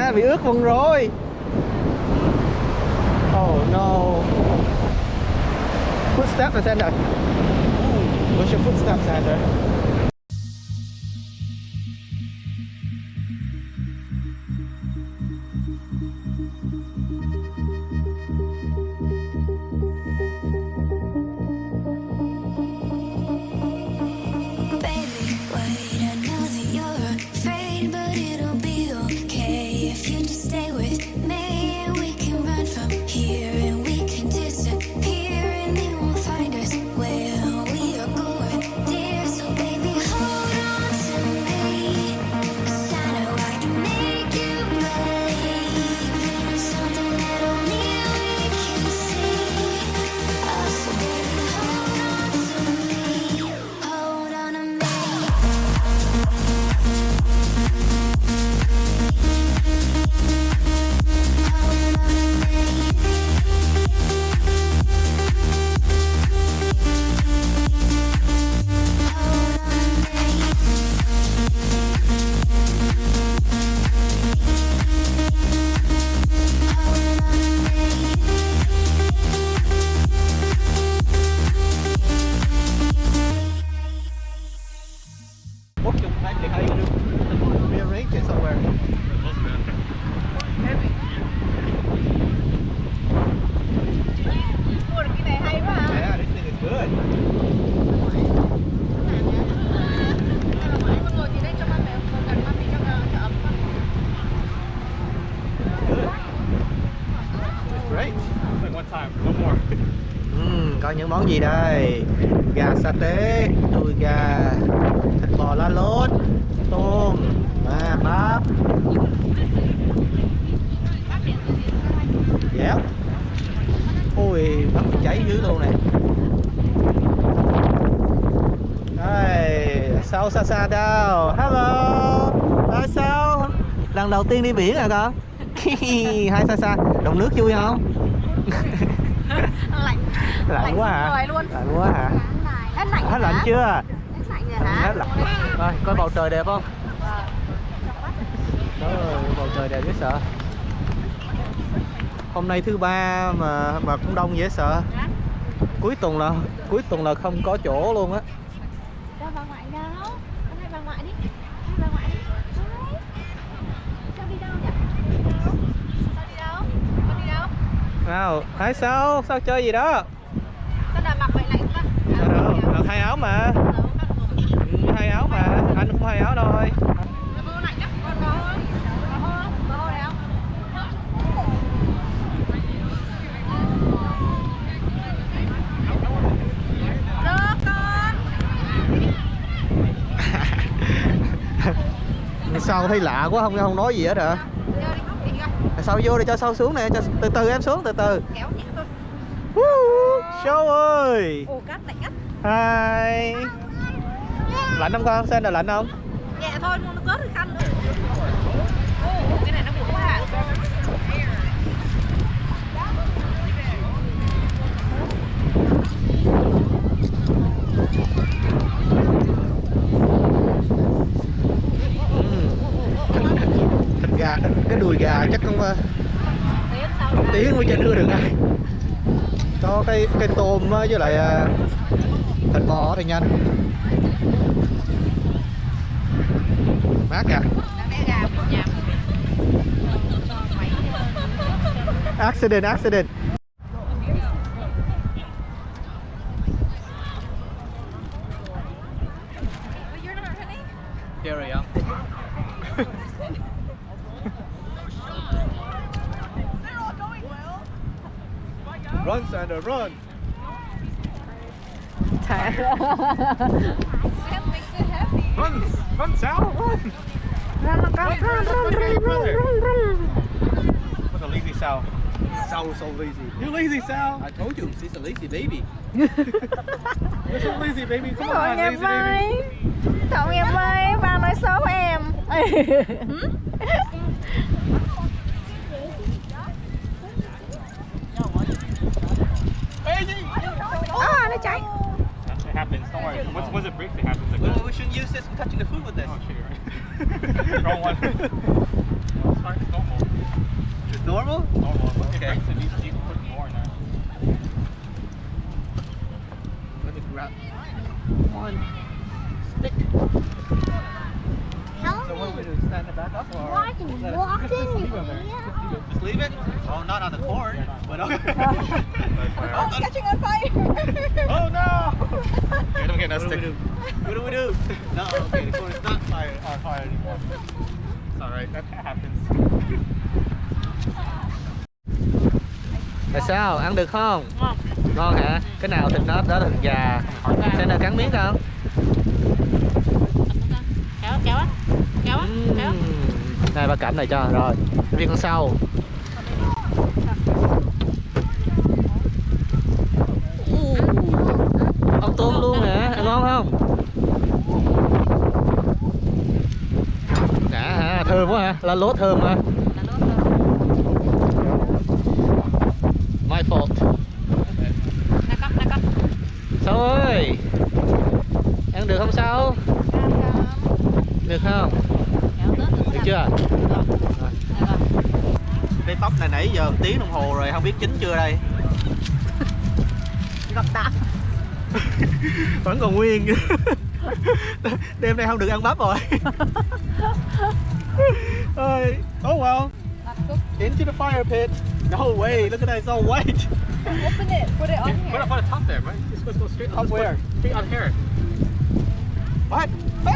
nha, bị ướt quần rồi. Oh no. Footsteps Alexander. What's your footsteps, Alexander? Có những món gì đây? Gà sa tế, đùi gà, thịt bò lá lốt, tôm, bắp. Dẻo. Ui, bắp cháy dữ luôn này. Đây, sao xa xa đâu? Hello. Sao? Lần đầu tiên đi biển à con? Hai xa, đồng nước vui không? Lạnh quá hả? Lạnh quá hả? Hết lạnh chưa? Hết lạnh. Rồi, coi bầu trời đẹp không? Trời ơi, bầu trời đẹp dễ sợ. Hôm nay thứ ba mà cũng đông dễ sợ. Cuối tuần là không có chỗ luôn á. Đâu bà ngoại đâu? Con hai bà ngoại đi. Hai bà ngoại đi. Sao đi đâu nhỉ? Sao đi đâu? Con đi đâu? Nào, hai sao chơi gì đó? Sao đã mặc vậy lạnh quá? Được, hai áo mà. Hai áo mà, anh cũng hai áo thôi. Nó lạnh lắm, con có hô này không? Được con. Sao thấy lạ quá, không nói gì hết hả? Sao vô đi, cho sao xuống nè, từ từ em xuống, từ từ. Kéo nhẹ thôi. Show ơi. Ồ, cát lạnh nhất. Hi. Lạnh không con? Sen là lạnh không? Nhẹ thôi, nó có được khăn nữa. Ồ, cái này nó buồn quá à. Thịt gà, cái đùi gà chắc không tiếng mới chưa đưa được ai. Cho cái tôm với lại thịt bò thì nhanh. Mát kìa. Accident. Carry on. Run, Sandra, run! Run, Sal, run! Run! What's a lazy Sal? Sal was so lazy. You're lazy, Sal! I told you, she's a lazy baby. You're so lazy, baby. Come on, lazy baby. Cậu em ơi, ba nói xấu em. Nó cháy. It happens, don't worry. Once it breaks, it happens like that. We shouldn't use this. I'm touching the food with this. Oh, shit, you're right. Wrong one. Start normal. normal? Normal. Okay. So you can put more in there. Let me grab one stick. How So what do we do? Stand it back up or walking, let it- walking. Just leave it? Oh, not on the cord, but okay. Oh, it's catching on fire. Oh no! Okay, don't get that What do we stick. do? What do we do? No, okay, the cord is not on fire anymore. It's alright, that happens. Là sao? Ăn được không? Ngon. Ngon hả? Cái nào thịt nết đó là thịt gà. Sẽ nào cắn miếng không? Kéo, kéo á. Kéo á, kéo. Này ba cẩm này cho rồi. Viên con sau. Ông tôm luôn hả? Ăn ngon không? Đã hả? Thơm quá hả? Lá lốt thơm hả? My fault. Nè con. Sao ơi? Ăn được không sao? Được không? Kéo tớt Được chưa? Rồi. Cái tóc này nãy giờ 1 tiếng đồng hồ rồi, không biết chín chưa đây. Gặp tạm. Vẫn còn nguyên. Đêm nay không được ăn bắp rồi. Oh well. Into the fire pit. No way, look at that, it's all white. Open it, put it on Put here. it on the top there, right? You're supposed to go straight Up where? Straight on here. What? No,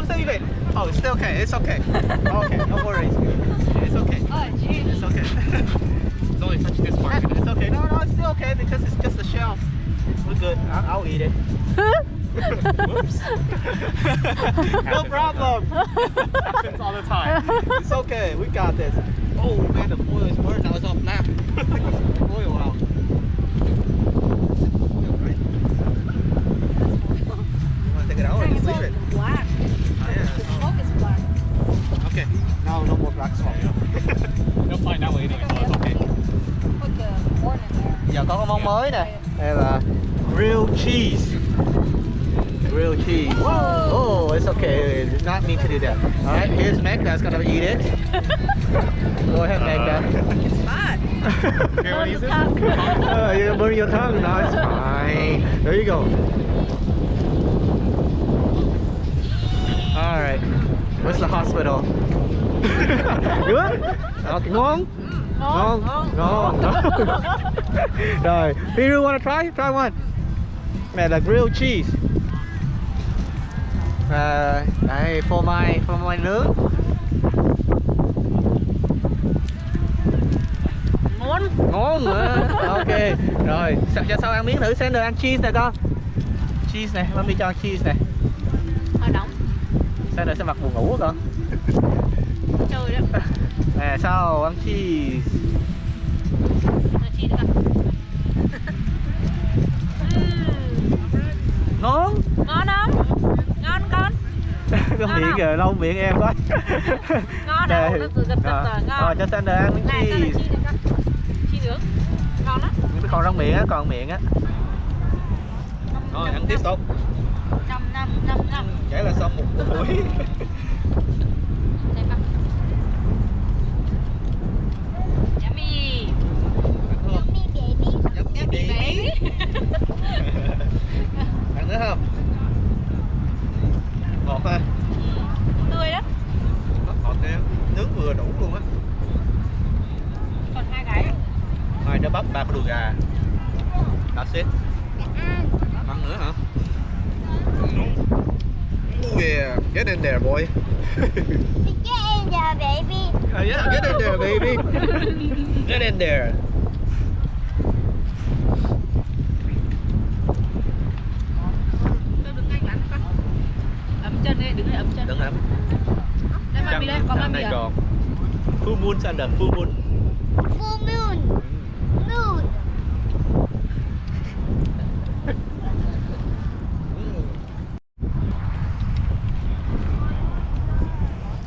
Still even. Oh, it's still okay, it's okay. Okay, no worries. It's okay. Oh, jeez. It's okay. It's only touching this part. It's okay. No, it's still okay because it's just a shell. We're good. I'll eat it. Whoops. No problem. Happens all the time. It's okay. We got this. Oh man, the foil is burnt. Now it's all black. Foil out. Right? You want to take it out or just leave it? Black. Oh, yeah. The smoke is black. Okay. No more black smoke. You'll find out later. So it's okay. Put the corn in there. Giờ có món mới nè. Đây là grilled cheese. Grilled cheese. Oh, it's okay. Did not mean to do that. All right, here's Meg. That's gonna eat it. Go ahead, Meg. It's hot. Here, what do you say? You burn your tongue. No, it's fine. There you go. All right. Where's the hospital? Good? Okay, ngon. Ngon. Rồi, Piru wanna try? Try one. Này là grilled cheese. Đây, phô mai nướng. Ngon nữa. Ok. Rồi, cho sau ăn miếng thử xem được ăn cheese này con. Cheese này, mami cho cheese này. Hơi nóng. Sao để sẽ mặc buồn ngủ con. Chơi đó. Nè, sau ăn cheese. Rồi chi nữa con. Ngon. Ngon không? Ngon con. Con Ngon miệng không? kìa, lâu miệng em quá. Ngon đâu, Đây. nó từ gật rồi, ngon. Rồi cho Sander ăn miếng Này, sao là cheese. chi nữa con? Chi nướng. Ngon lắm. Những còn trong miệng á, còn miệng á. Rồi ăn tiếp tục. Năm. Vậy là xong một buổi. Đây con. Yummy. Yummy baby. Nhấp đi. Baby. Ăn nữa không? Ngọt ha. Tươi đó. Ngọt nè. Nướng vừa đủ luôn á. Còn 2 cái. Ngoài nó bắp 3 cái đùi gà. That's it. Ăn nữa hả? Oh yeah, get in there boy. Get in there, baby. Yeah, get in there baby. Get in there. Tôi đứng ngay lắm con. Ấm chân đi, đứng đây ấm chân. Đừng ấm. Đây mami đây, có mami này à? còn. Full moon Sander, full moon. Full moon. Moon.